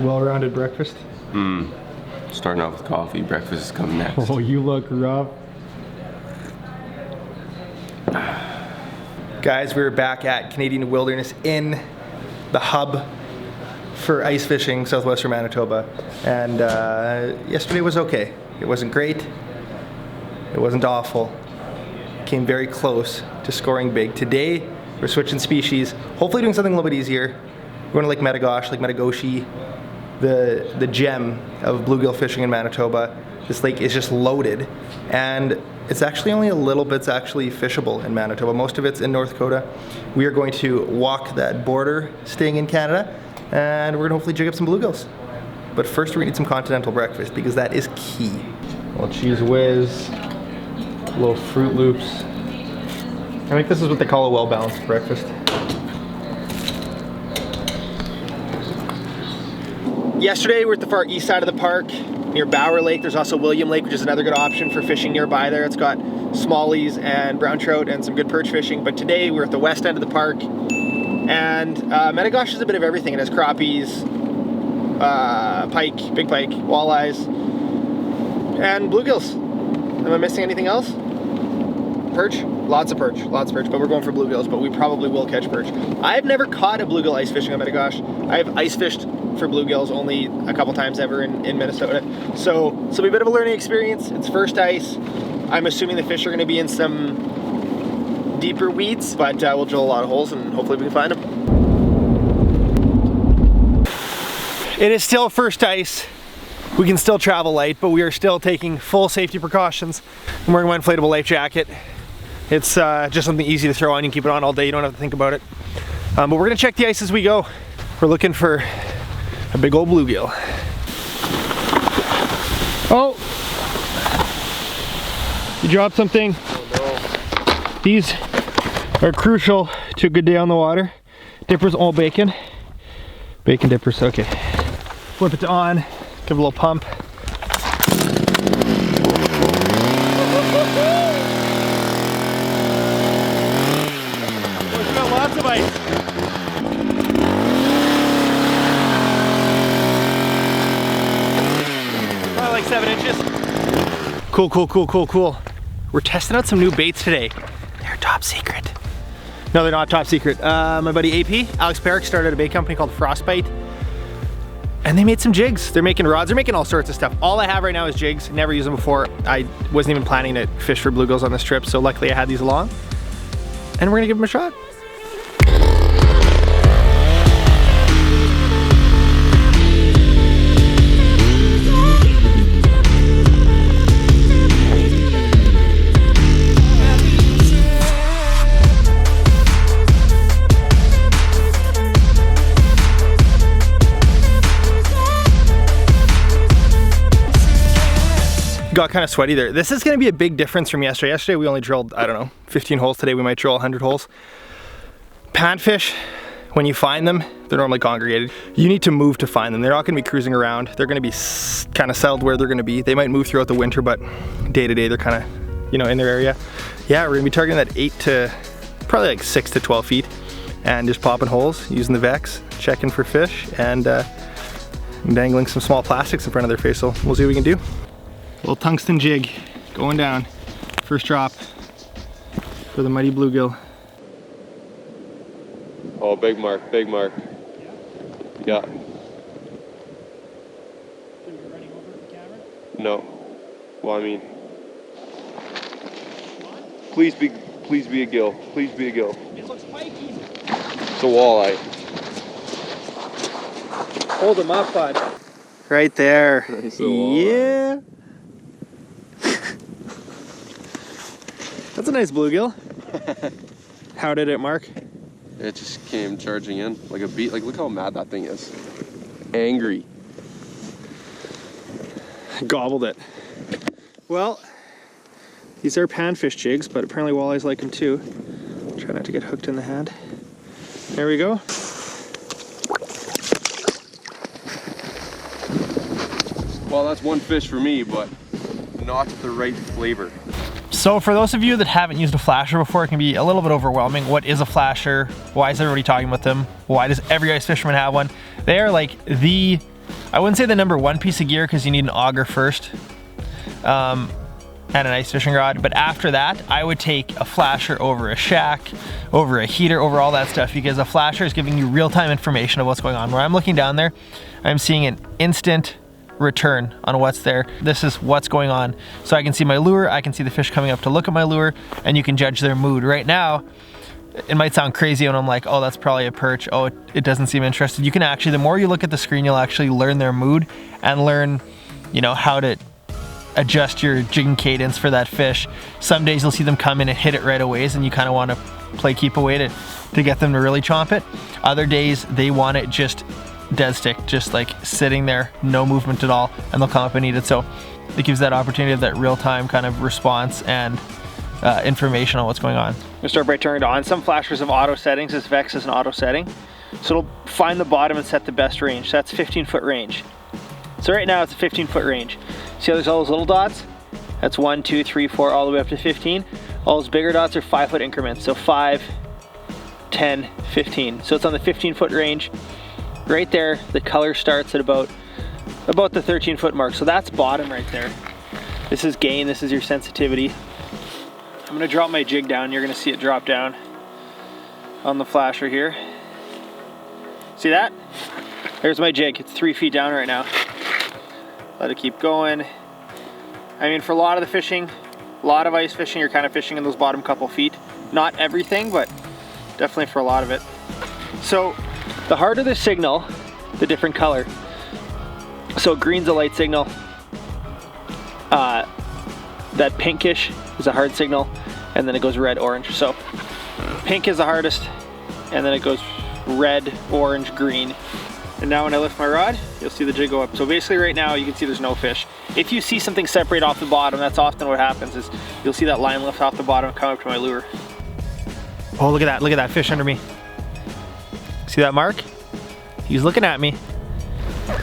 Well-rounded breakfast. Starting off with coffee, breakfast is coming next. Oh, you look rough. Guys, we're back at Canadian Wilderness in the hub for ice fishing, South Western Manitoba. And yesterday was okay. It wasn't great. It wasn't awful. Came very close to scoring big. Today, we're switching species. Hopefully doing something a little bit easier. We're going to Lake Metigoshe, Lake Metigoshe, the gem of bluegill fishing in Manitoba. This lake is just loaded, and it's actually only a little bit's actually fishable in Manitoba. Most of it's in North Dakota. We are going to walk that border staying in Canada, and we're gonna hopefully jig up some bluegills. But first we're gonna eat some continental breakfast because that is key. A little cheese whiz, little Fruit Loops. I think this is what they call a well-balanced breakfast. Yesterday we were at the far east side of the park near Bower Lake. There's also William Lake, which is another good option for fishing nearby there. It's got smallies and brown trout and some good perch fishing. But today we're at the west end of the park, and Metigoshe is a bit of everything. It has crappies, pike, big pike, walleyes, and bluegills. Am I missing anything else? Perch? Lots of perch, but we're going for bluegills, but we probably will catch perch. I've never caught a bluegill ice fishing on Metigoshe. I've ice fished for bluegills only a couple times ever in Minnesota. So it'll be a bit of a learning experience. It's first ice. I'm assuming the fish are gonna be in some deeper weeds, but we'll drill a lot of holes and hopefully we can find them. It is still first ice. We can still travel light, but we are still taking full safety precautions. I'm wearing my inflatable life jacket. It's just something easy to throw on. You can keep it on all day. You don't have to think about it. But we're gonna check the ice as we go. We're looking for a big old bluegill. Oh! You dropped something. Oh, no. These are crucial to a good day on the water. Dippers all bacon. Bacon dippers, okay. Flip it to on, give it a little pump. We've got lots of ice. Like 7 inches. Cool, cool, cool, cool, cool. We're testing out some new baits today. They're top secret. No, they're not top secret. My buddy AP, Alex Perrick, started a bait company called Frostbite, and they made some jigs. They're making rods, they're making all sorts of stuff. All I have right now is jigs, never used them before. I wasn't even planning to fish for bluegills on this trip, so luckily I had these along, and we're gonna give them a shot. Got kind of sweaty there. This is going to be a big difference from yesterday. Yesterday we only drilled, I don't know, 15 holes. Today we might drill 100 holes. Panfish, when you find them, they're normally congregated. You need to move to find them. They're not going to be cruising around. They're going to be kind of settled where they're going to be. They might move throughout the winter, but day to day they're kind of, you know, in their area. Yeah, we're going to be targeting that 8 to probably like 6 to 12 feet and just popping holes, using the Vex, checking for fish, and dangling some small plastics in front of their face. So we'll see what we can do. Little tungsten jig going down. First drop for the mighty bluegill. Oh, big mark, big mark. Yeah. No. Well, I mean, please be a gill. Please be a gill. It looks spiky. It's a walleye. Hold him up, bud. Right there. Yeah. That's a nice bluegill. How did it mark? It just came charging in like a beat. Like, look how mad that thing is. Angry. Gobbled it. Well, these are panfish jigs, but apparently walleyes like them too. Try not to get hooked in the hand. There we go. Well, that's one fish for me, but not the right flavor. So for those of you that haven't used a flasher before, it can be a little bit overwhelming. What is a flasher? Why is everybody talking about them? Why does every ice fisherman have one? They are like the I wouldn't say the number one piece of gear because you need an auger first and an ice fishing rod. But after that, I would take a flasher over a shack, over a heater, over all that stuff, because a flasher is giving you real-time information of what's going on. When I'm looking down there, I'm seeing an instant return on what's there. This is what's going on. So I can see my lure, I can see the fish coming up to look at my lure, and you can judge their mood. Right now, it might sound crazy when I'm like, oh, that's probably a perch. Oh, it doesn't seem interested. You can actually, the more you look at the screen, you'll actually learn their mood and learn, you know, how to adjust your jigging cadence for that fish. Some days you'll see them come in and hit it right away, and you kind of want to play keep away to get them to really chomp it. Other days they want it just dead stick, just like sitting there, no movement at all, and they'll come up and eat it. So it gives that opportunity of that real-time kind of response and information on what's going on. I'm gonna start by turning it on. Some flashers have auto settings. This Vex is an auto setting. So it'll find the bottom and set the best range. So that's 15-foot range. So right now it's a 15-foot range. See how there's all those little dots? That's 1, 2, 3, 4, all the way up to 15. All those bigger dots are 5-foot increments. So 5, 10, 15. So it's on the 15-foot range. Right there, the color starts at about the 13-foot mark. So that's bottom right there. This is gain, this is your sensitivity. I'm gonna drop my jig down. You're gonna see it drop down on the flasher here. See that? There's my jig. It's 3 feet down right now. Let it keep going. I mean, for a lot of the fishing, a lot of ice fishing, you're kind of fishing in those bottom couple feet. Not everything, but definitely for a lot of it. So the harder the signal, the different color. So green's a light signal. That pinkish is a hard signal, and then it goes red, orange. So pink is the hardest, and then it goes red, orange, green. And now when I lift my rod, you'll see the jig go up. So basically right now you can see there's no fish. If you see something separate off the bottom, that's often what happens, is you'll see that line lift off the bottom and come up to my lure. Oh, look at that fish under me. See that mark? He's looking at me.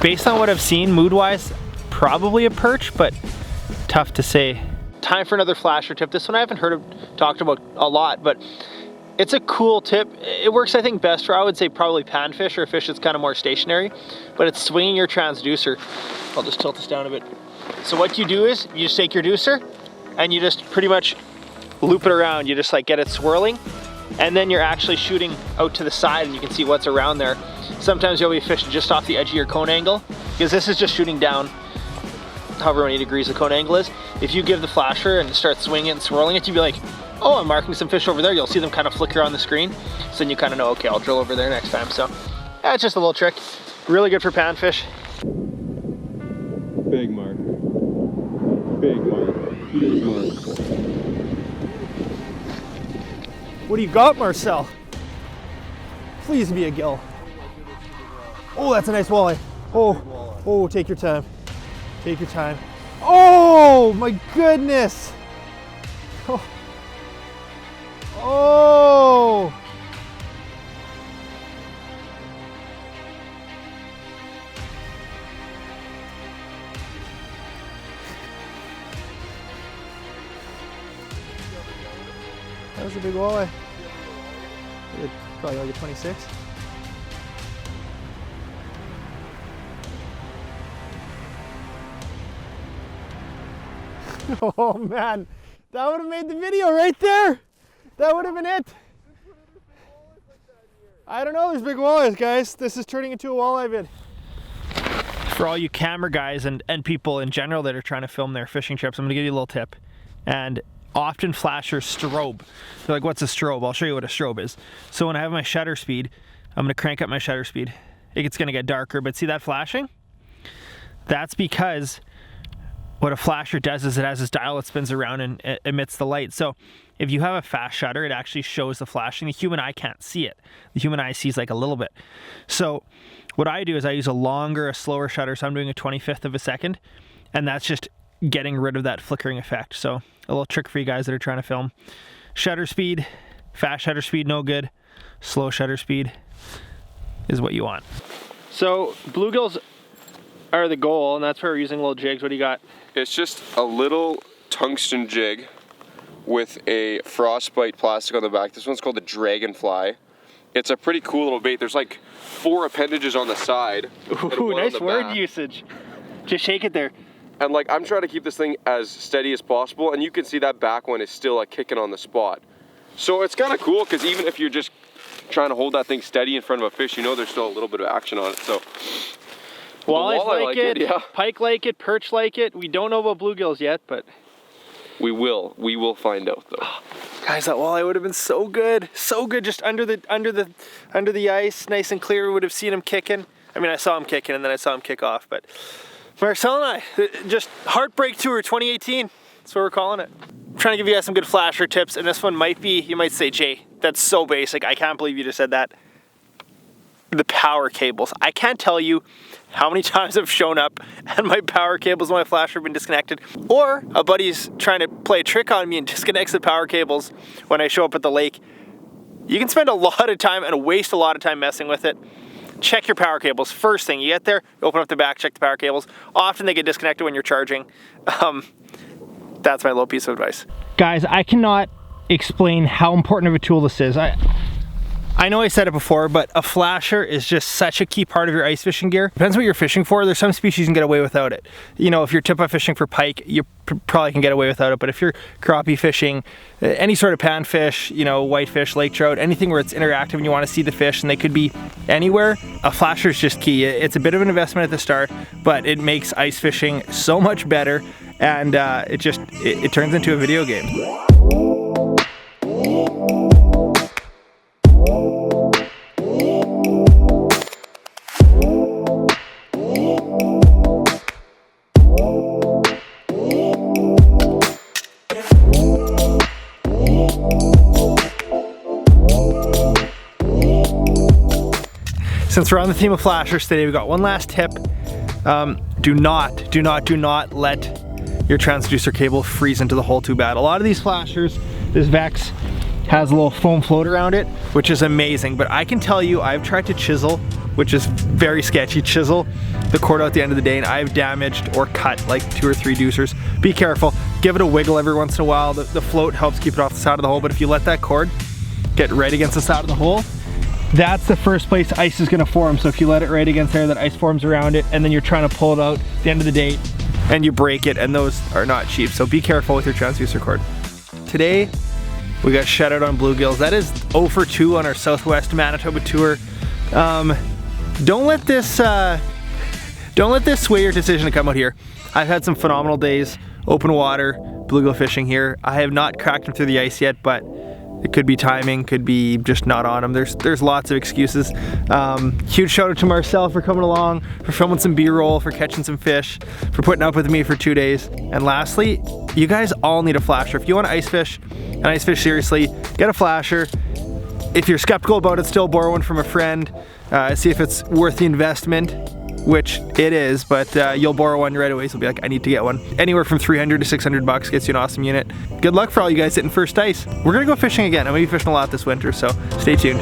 Based on what I've seen, mood-wise, probably a perch, but tough to say. Time for another flasher tip. This one I haven't heard of talked about a lot, but it's a cool tip. It works, I think, best for, I would say, probably panfish or a fish that's kind of more stationary, but it's swinging your transducer. I'll just tilt this down a bit. So what you do is you just take your deucer and you just pretty much loop it around. You just like get it swirling, and then you're actually shooting out to the side and you can see what's around there. Sometimes you'll be fishing just off the edge of your cone angle, because this is just shooting down however many degrees the cone angle is. If you give the flasher and start swinging and swirling it, you'd be like, oh, I'm marking some fish over there. You'll see them kind of flicker on the screen. So then you kind of know, okay, I'll drill over there next time. So yeah, it's just a little trick. Really good for panfish. Big mark. Big mark. Huge mark. What do you got, Marcel? Please be a gill. Oh, that's a nice walleye. Oh, take your time. Take your time. Oh, my goodness. Oh. That was a big walleye. Probably like a 26. Oh man, that would have made the video right there. That would have been it. I don't know, there's big walleyes, guys. This is turning into a walleye vid. For all you camera guys and people in general that are trying to film their fishing trips, I'm gonna give you a little tip. And often flashers strobe. They're like, what's a strobe? I'll show you what a strobe is. So when I have my shutter speed, I'm gonna crank up my shutter speed. It's gonna get darker, but see that flashing? That's because what a flasher does is it has this dial that spins around and it emits the light. So if you have a fast shutter, it actually shows the flashing. The human eye can't see it. The human eye sees like a little bit. So what I do is I use a slower shutter. So I'm doing a 25th of a second, and that's just getting rid of that flickering effect. So a little trick for you guys that are trying to film. Shutter speed, fast shutter speed, no good. Slow shutter speed is what you want. So bluegills are the goal, and that's where we're using little jigs. What do you got? It's just a little tungsten jig with a frostbite plastic on the back. This one's called the Dragonfly. It's a pretty cool little bait. There's like 4 appendages on the side. Ooh, nice word usage. Just shake it there. And like, I'm trying to keep this thing as steady as possible, and you can see that back one is still like kicking on the spot. So it's kind of cool, because even if you're just trying to hold that thing steady in front of a fish, you know there's still a little bit of action on it. So walleyes like it, yeah. pike like it, perch like it. We don't know about bluegills yet, but we will find out though. Guys, that walleye would have been so good, just under the ice, nice and clear. We would have seen him kicking. I mean, I saw him kicking, and then I saw him kick off. But Marcel and I, just heartbreak tour 2018. That's what we're calling it. I'm trying to give you guys some good flasher tips, and this one might be, you might say, Jay, that's so basic. I can't believe you just said that. The power cables. I can't tell you how many times I've shown up and my power cables and my flasher have been disconnected, or a buddy's trying to play a trick on me and disconnects the power cables when I show up at the lake. You can spend a lot of time and waste a lot of time messing with it. Check your power cables. First thing, you get there, open up the back, check the power cables. Often they get disconnected when you're charging. That's my little piece of advice. Guys, I cannot explain how important of a tool this is. I know I said it before, but a flasher is just such a key part of your ice fishing gear. Depends what you're fishing for. There's some species you can get away without it. You know, if you're tip-off fishing for pike, you probably can get away without it. But if you're crappie fishing, any sort of panfish, you know, whitefish, lake trout, anything where it's interactive and you want to see the fish and they could be anywhere, a flasher is just key. It's a bit of an investment at the start, but it makes ice fishing so much better, and it turns into a video game. Since we're on the theme of flashers today, we got one last tip. Do not let your transducer cable freeze into the hole too bad. A lot of these flashers, this Vex has a little foam float around it, which is amazing, but I can tell you, I've tried to chisel, which is very sketchy, chisel the cord out at the end of the day, and I've damaged or cut like 2 or 3 deucers. Be careful, give it a wiggle every once in a while. The float helps keep it off the side of the hole, but if you let that cord get right against the side of the hole, that's the first place ice is gonna form. So if you let it right against there, that ice forms around it, and then you're trying to pull it out at the end of the day and you break it, and those are not cheap. So be careful with your transducer cord. Today, we got shut out on bluegills. That is 0 for 2 on our South Western Manitoba tour. Don't let this sway your decision to come out here. I've had some phenomenal days, open water, bluegill fishing here. I have not cracked them through the ice yet, but it could be timing, could be just not on them. There's lots of excuses. Huge shout out to Marcel for coming along, for filming some B-roll, for catching some fish, for putting up with me for 2 days. And lastly, you guys all need a flasher. If you want to ice fish, and ice fish seriously, get a flasher. If you're skeptical about it, still borrow one from a friend. See if it's worth the investment, which it is, but you'll borrow one right away, so you'll be like, I need to get one. Anywhere from 300 to 600 bucks gets you an awesome unit. Good luck for all you guys hitting first ice. We're gonna go fishing again. I'm gonna be fishing a lot this winter, so stay tuned.